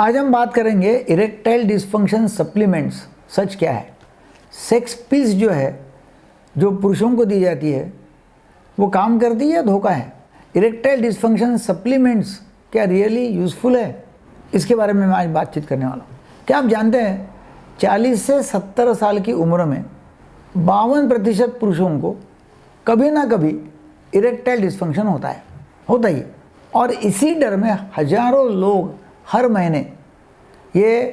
आज हम बात करेंगे इरेक्टाइल डिस्फंक्शन सप्लीमेंट्स सच क्या है। सेक्स पिल्स जो है जो पुरुषों को दी जाती है वो काम करती है या धोखा है। इरेक्टाइल डिस्फंक्शन सप्लीमेंट्स क्या रियली यूज़फुल है, इसके बारे में मैं आज बातचीत करने वाला हूँ। क्या आप जानते हैं 40 से 70 साल की उम्र में 52% पुरुषों को कभी ना कभी इरेक्टाइल डिस्फंक्शन होता ही। और इसी डर में हजारों लोग हर महीने ये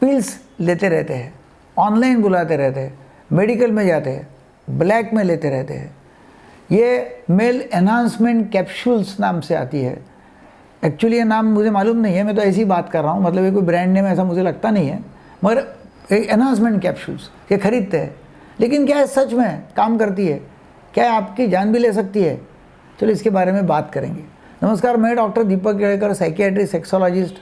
पिल्स लेते रहते हैं, ऑनलाइन बुलाते रहते हैं, मेडिकल में जाते हैं, ब्लैक में लेते रहते हैं। ये मेल एनहांसमेंट कैप्सूल्स नाम से आती है। एक्चुअली ये नाम मुझे मालूम नहीं है, मैं तो ऐसी ही बात कर रहा हूँ, मतलब ये कोई ब्रांड नेम ऐसा मुझे लगता नहीं है, मगर एनहांसमेंट कैप्सूल्स ये खरीदते हैं। लेकिन क्या है सच में काम करती है, क्या आपकी जान भी ले सकती है? चलो इसके बारे में बात करेंगे। नमस्कार, मैं doctor Deepak Kedkar, psychiatrist, sexologist,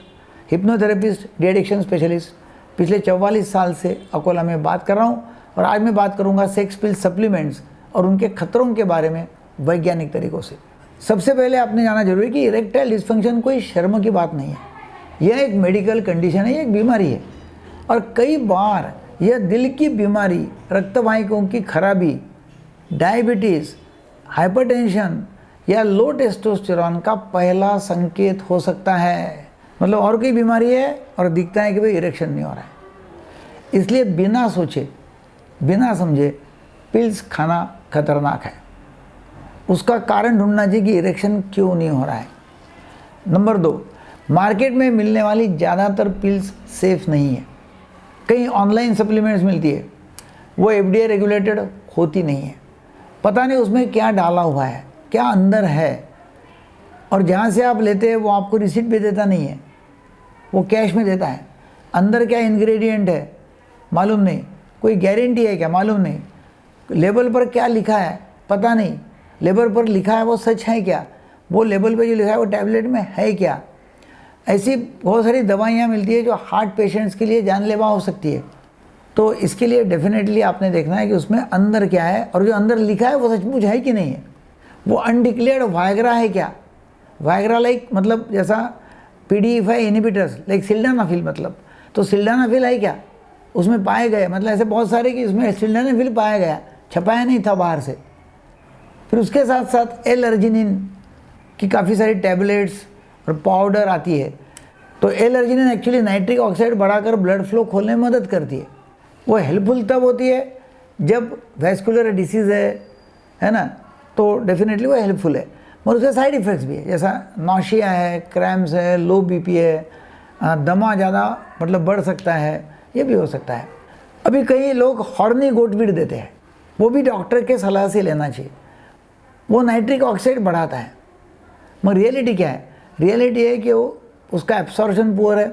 hypnotherapist, de addiction specialist पिछले 44 साल से अकोला में बात कर रहा हूँ। और आज मैं बात करूँगा सेक्स पिल सप्लीमेंट्स और उनके खतरों के बारे में वैज्ञानिक तरीक़ों से। सबसे पहले आपने जाना जरूरी कि इरेक्टाइल डिस्फंक्शन कोई शर्म की बात नहीं है, यह एक मेडिकल कंडीशन है, यह एक बीमारी है। और कई बार यह दिल की बीमारी, रक्तवाहिकाओं की खराबी, डायबिटीज़, हाइपरटेंशन या लो टेस्टोस्टेरॉन का पहला संकेत हो सकता है। मतलब और कोई बीमारी है और दिखता है कि भाई इरेक्शन नहीं हो रहा है। इसलिए बिना सोचे बिना समझे पिल्स खाना खतरनाक है। उसका कारण ढूंढना चाहिए कि इरेक्शन क्यों नहीं हो रहा है। नंबर 2, मार्केट में मिलने वाली ज़्यादातर पिल्स सेफ़ नहीं है। कई ऑनलाइन सप्लीमेंट्स मिलती है, वो FDA रेगुलेटेड होती नहीं है। पता नहीं उसमें क्या डाला हुआ है, क्या अंदर है। और जहाँ से आप लेते हैं वो आपको रिसीट भी देता नहीं है, वो कैश में देता है। अंदर क्या इंग्रेडिएंट है मालूम नहीं, कोई गारंटी है क्या मालूम नहीं, लेबल पर क्या लिखा है पता नहीं, लेबल पर लिखा है वो सच है क्या, वो लेबल पे जो लिखा है वो टैबलेट में है क्या। ऐसी बहुत सारी दवाइयाँ मिलती है जो हार्ट पेशेंट्स के लिए जानलेवा हो सकती है। तो इसके लिए डेफिनेटली आपने देखना है कि उसमें अंदर क्या है और जो अंदर लिखा है वो सचमुच है कि नहीं है। वो अनडिक्लेयर्ड वायग्रा है क्या, वायग्रा लाइक मतलब जैसा PDE5 इनहिबिटर्स लाइक सिल्डेनाफिल, मतलब तो सिल्डेनाफिल है क्या उसमें पाए गए, मतलब ऐसे बहुत सारे कि इसमें सिल्डेनाफिल पाया गया, छपाया नहीं था बाहर से। फिर उसके साथ साथ L-अर्जिनिन की काफ़ी सारी टैबलेट्स और पाउडर आती है। तो L-अर्जिनिन एक्चुअली नाइट्रिक ऑक्साइड बढ़ाकर ब्लड फ्लो खोलने में मदद करती है। वो हेल्पफुल तब होती है जब वैस्कुलर डिसीज़ है ना, तो डेफिनेटली वो हेल्पफुल है। मगर उसके साइड इफ़ेक्ट्स भी है, जैसा नौशिया है, क्रैम्प्स है, लो BP है, दमा ज़्यादा मतलब बढ़ सकता है, ये भी हो सकता है। अभी कई लोग हॉर्नी गोटवीड देते हैं, वो भी डॉक्टर के सलाह से लेना चाहिए। वो नाइट्रिक ऑक्साइड बढ़ाता है, मगर रियलिटी क्या है, रियलिटी है कि वो उसका एब्सॉर्प्शन पुअर है,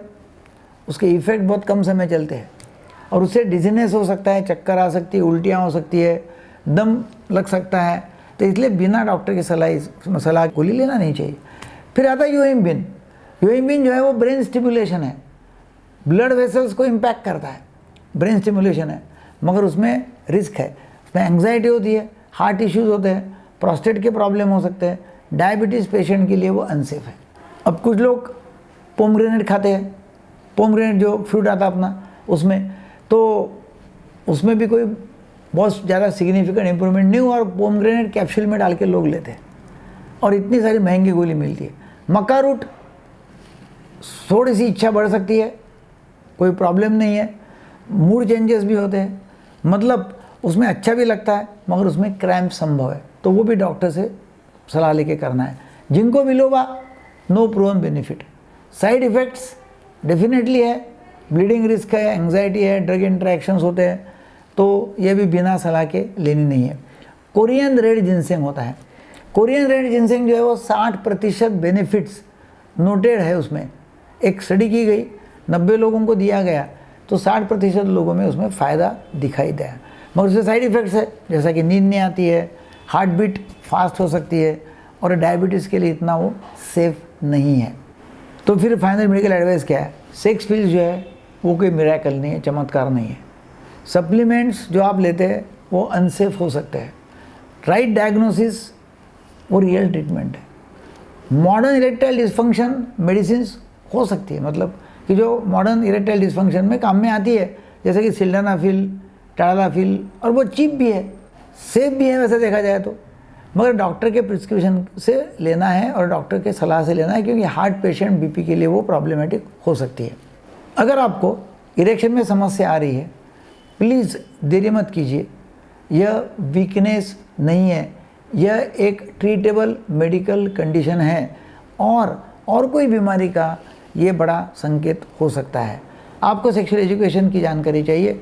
उसके इफ़ेक्ट बहुत कम समय चलते हैं और उससे डिजीनेस हो सकता है, चक्कर आ सकती है, उल्टियाँ हो सकती है, दम लग सकता है। तो इसलिए बिना डॉक्टर की सलाह गोली लेना नहीं चाहिए। फिर आता है यूएमबिन। यूएमबिन जो है वो ब्रेन स्टिमुलेशन है, ब्लड वेसल्स को इम्पैक्ट करता है, ब्रेन स्टिमुलेशन है, मगर उसमें रिस्क है, उसमें एंग्जाइटी होती है, हार्ट इश्यूज़ होते हैं, प्रोस्टेट के प्रॉब्लम हो सकते हैं, डायबिटीज़ पेशेंट के लिए वो अनसेफ है। अब कुछ लोग पोमग्रेनेट खाते हैं, पोमग्रेनेट जो फ्रूट आता अपना उसमें, तो उसमें भी कोई बहुत ज़्यादा सिग्निफिकेंट इंप्रूवमेंट नहीं हुआ और पोमग्रेनेट कैप्सूल में डाल के लोग लेते हैं और इतनी सारी महंगी गोली मिलती है। मक्का रूट थोड़ी सी इच्छा बढ़ सकती है, कोई प्रॉब्लम नहीं है, मूड चेंजेस भी होते हैं, मतलब उसमें अच्छा भी लगता है, मगर उसमें क्रैम्प संभव है, तो वो भी डॉक्टर से सलाह लेके करना है। Ginkgo biloba no proven benefit, side effects definitely है, ब्लीडिंग रिस्क है, एंग्जाइटी है, ड्रग इंटरेक्शंस होते हैं, तो ये भी बिना सलाह के लेनी नहीं है। कोरियन रेड जिनसेंग होता है, कोरियन रेड जिनसेंग जो है वो 60% बेनिफिट्स नोटेड है उसमें। एक स्टडी की गई, 90 लोगों को दिया गया, तो 60% लोगों में उसमें फ़ायदा दिखाई दिया, मगर उससे साइड इफ़ेक्ट्स है, जैसा कि नींद नहीं आती है, हार्ट बीट फास्ट हो सकती है और डायबिटीज़ के लिए इतना वो सेफ़ नहीं है। तो फिर फाइनल मेडिकल एडवाइस क्या है? सेक्स पिल्स जो है वो कोई मिरेकल नहीं है, चमत्कार नहीं है। सप्लीमेंट्स जो आप लेते हैं वो अनसेफ हो सकते हैं। राइट डायग्नोसिस वो रियल ट्रीटमेंट है। मॉडर्न इरेक्टाइल डिस्फंक्शन मेडिसिन हो सकती है, मतलब कि जो मॉडर्न इरेक्टाइल डिस्फंक्शन में काम में आती है, जैसे कि सिल्डेनाफिल, टाडालाफिल, और वो चीप भी है, सेफ भी है वैसे देखा जाए तो, मगर डॉक्टर के प्रिस्क्रिप्शन से लेना है और डॉक्टर के सलाह से लेना है, क्योंकि हार्ट पेशेंट बीपी के लिए वो प्रॉब्लमेटिक हो सकती है। अगर आपको इरेक्शन में समस्या आ रही है, प्लीज़ देरी मत कीजिए, यह वीकनेस नहीं है, यह एक ट्रीटेबल मेडिकल कंडीशन है और कोई बीमारी का ये बड़ा संकेत हो सकता है। आपको सेक्सुअल एजुकेशन की जानकारी चाहिए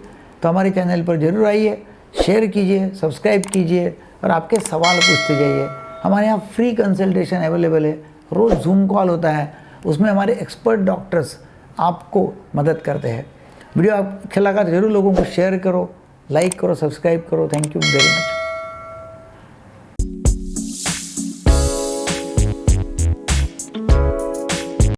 तो हमारे चैनल पर जरूर आइए, शेयर कीजिए, सब्सक्राइब कीजिए और आपके सवाल पूछते जाइए। हमारे यहाँ फ्री कंसल्टेशन अवेलेबल है, रोज़ जूम कॉल होता है, उसमें हमारे एक्सपर्ट डॉक्टर्स आपको मदद करते हैं। वीडियो अच्छा लगा तो जरूर लोगों को शेयर करो, लाइक करो, सब्सक्राइब करो। Thank you very much.